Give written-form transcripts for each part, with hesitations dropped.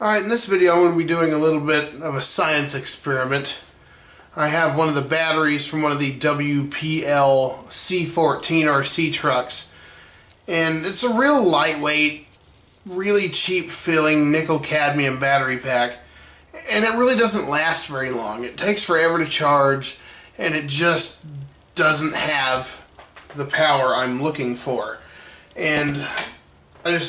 Alright, in this video I'm going to be doing a little bit of a science experiment. I have one of the batteries from one of the WPL C-14 RC trucks. And it's a real lightweight, really cheap feeling nickel cadmium battery pack. And it really doesn't last very long. It takes forever to charge and it just doesn't have the power I'm looking for. And I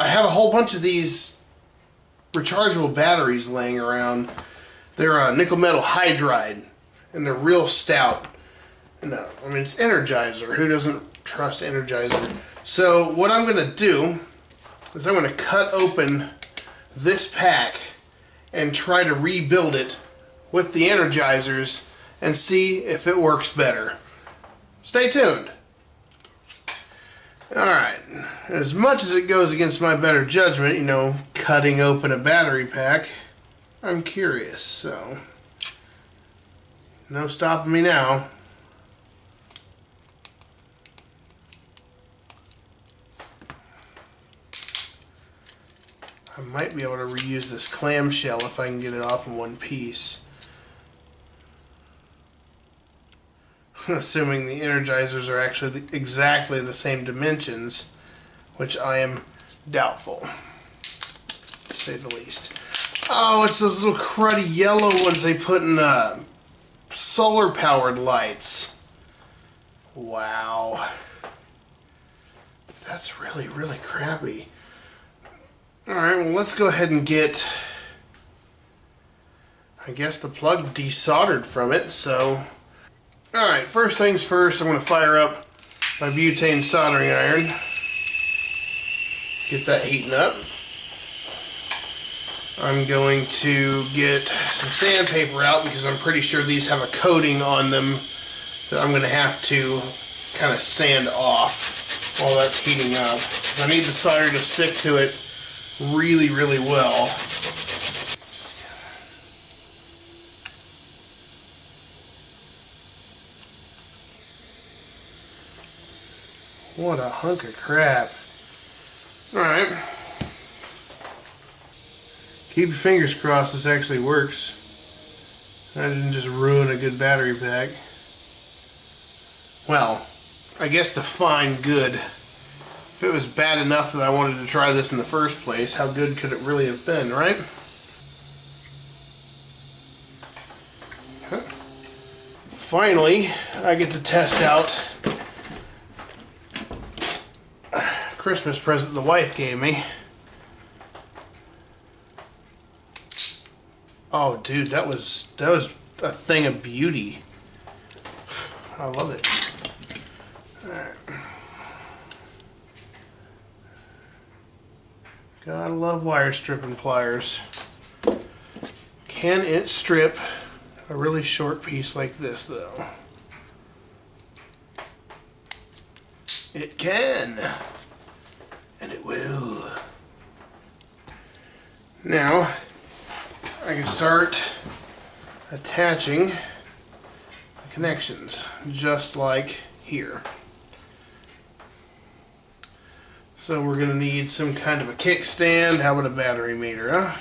have a whole bunch of these rechargeable batteries laying around. They're a nickel metal hydride and they're real stout. And I mean, it's Energizer. Who doesn't trust Energizer? So what I'm going to do is I'm going to cut open this pack and try to rebuild it with the Energizers and see if it works better. Stay tuned. Alright, as much as it goes against my better judgment, you know, cutting open a battery pack, I'm curious, so no stopping me now. I might be able to reuse this clamshell if I can get it off in one piece. Assuming the Energizers are actually exactly the same dimensions, which I am doubtful, to say the least. Oh, it's those little cruddy yellow ones they put in solar-powered lights. Wow. That's really, really crappy. Alright, well, let's go ahead and get, I guess, the plug desoldered from it, so... Alright, first things first, I'm going to fire up my butane soldering iron. Get that heating up. I'm going to get some sandpaper out because I'm pretty sure these have a coating on them that I'm going to have to kind of sand off while that's heating up. I need the solder to stick to it really, really well. What a hunk of crap. Alright. Keep your fingers crossed this actually works. I didn't just ruin a good battery pack. Well, I guess define good. If it was bad enough that I wanted to try this in the first place, how good could it really have been, right? Finally, I get to test out Christmas present the wife gave me. Oh, dude, that was a thing of beauty. I love it. All right. Gotta love wire stripping pliers. Can it strip a really short piece like this, though? It can. And it will. Now, I can start attaching the connections, just like here. So we're going to need some kind of a kickstand. How about a battery meter, huh?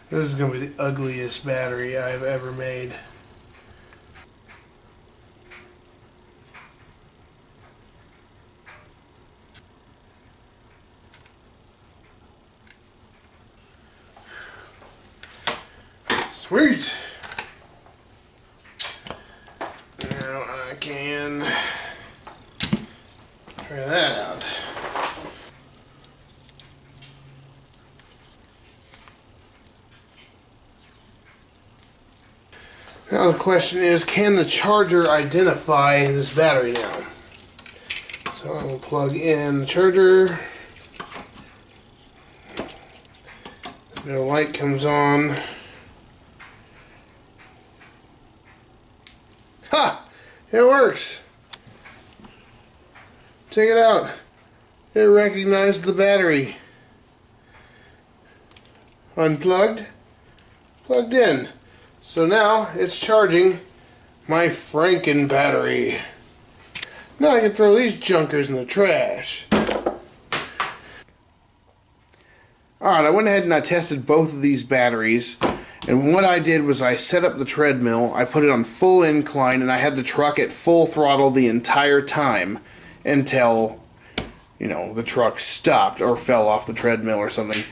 This is going to be the ugliest battery I've ever made. Sweet! Now I can try that out. Now the question is, can the charger identify this battery now? So I will plug in the charger. The light comes on. It works. Check it out. It recognized the battery. Unplugged, plugged in. So now it's charging my Franken battery. Now I can throw these junkers in the trash. Alright, I went ahead and I tested both of these batteries. And what I did was I set up the treadmill, I put it on full incline, and I had the truck at full throttle the entire time until, you know, the truck stopped or fell off the treadmill or something.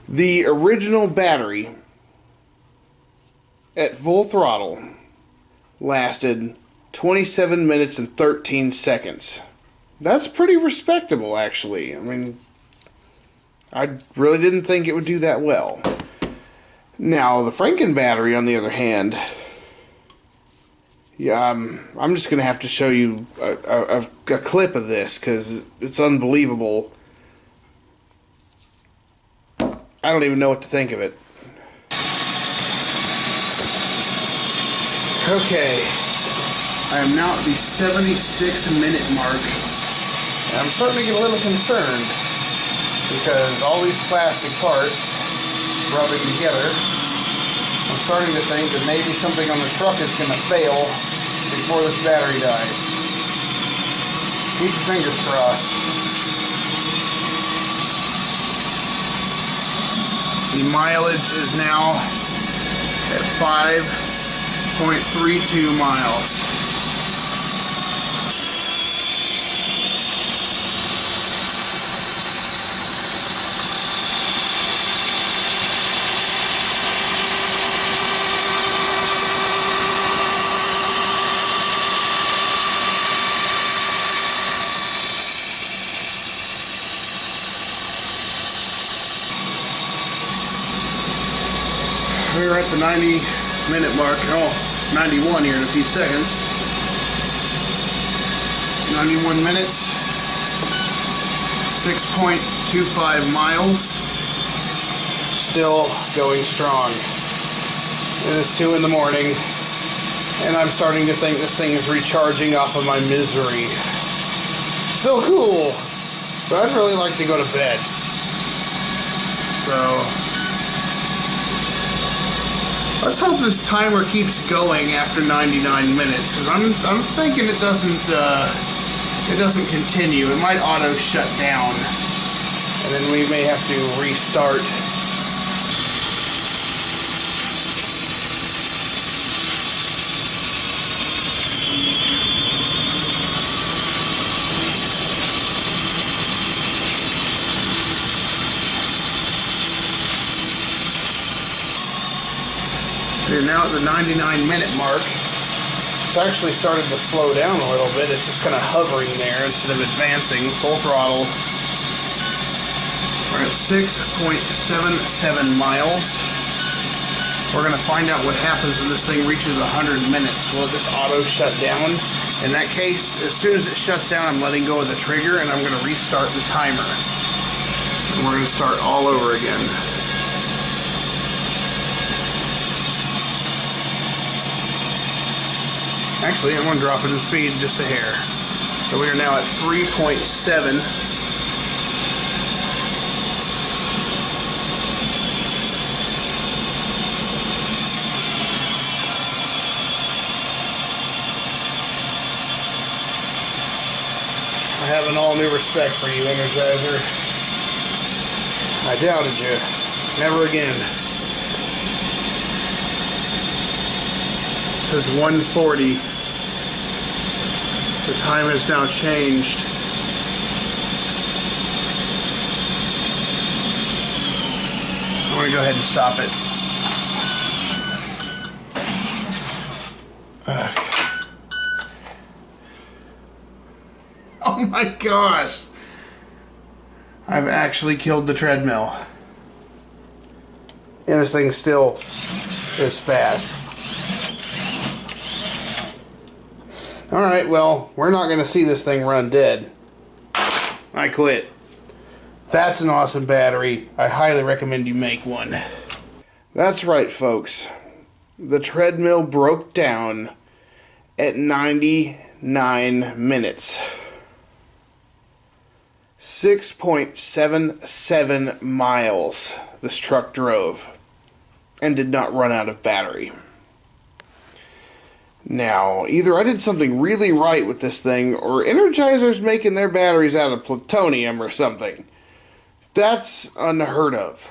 The original battery at full throttle lasted 27 minutes and 13 seconds. That's pretty respectable, actually. I mean, I really didn't think it would do that well. Now, the Franken battery, on the other hand, yeah, I'm just going to have to show you a clip of this because it's unbelievable. I don't even know what to think of it. Okay, I am now at the 76-minute mark, and I'm starting to get a little concerned because all these plastic parts rubbing together, I'm starting to think that maybe something on the truck is going to fail before this battery dies. Keep your fingers crossed. The mileage is now at 5.32 miles. We're at the 90-minute mark. Oh, 91 here in a few seconds. 91 minutes. 6.25 miles. Still going strong. It is 2 in the morning, and I'm starting to think this thing is recharging off of my misery. Still cool, but I'd really like to go to bed. So let's hope this timer keeps going after 99 minutes, because I'm thinking it doesn't continue. It might auto shut down, and then we may have to restart. We're now at the 99-minute mark. It's actually started to slow down a little bit. It's just kind of hovering there instead of advancing. Full throttle. We're at 6.77 miles. We're going to find out what happens when this thing reaches 100 minutes. Will it just auto shut down? In that case, as soon as it shuts down, I'm letting go of the trigger and I'm going to restart the timer. And we're going to start all over again. Actually, I'm going to drop it in speed just a hair. So we are now at 3.7. I have an all-new respect for you, Energizer. I doubted you. Never again. It says 140. The time has now changed. I'm going to go ahead and stop it. Oh my gosh! I've actually killed the treadmill. And this thing still is fast. Alright, well, we're not going to see this thing run dead. I quit. That's an awesome battery. I highly recommend you make one. That's right, folks. The treadmill broke down, at 99 minutes. 6.77 miles this truck drove and did not run out of battery. Now, either I did something really right with this thing, or Energizer's making their batteries out of plutonium or something. That's unheard of.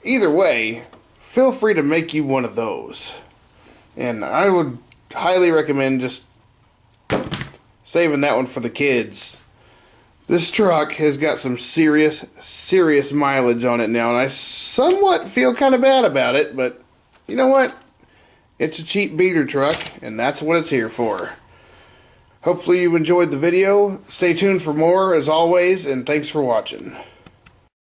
Either way, feel free to make you one of those. And I would highly recommend just saving that one for the kids. This truck has got some serious mileage on it now, and I somewhat feel kind of bad about it, but you know what? It's a cheap beater truck, and that's what it's here for. Hopefully you enjoyed the video. Stay tuned for more, as always, and thanks for watching.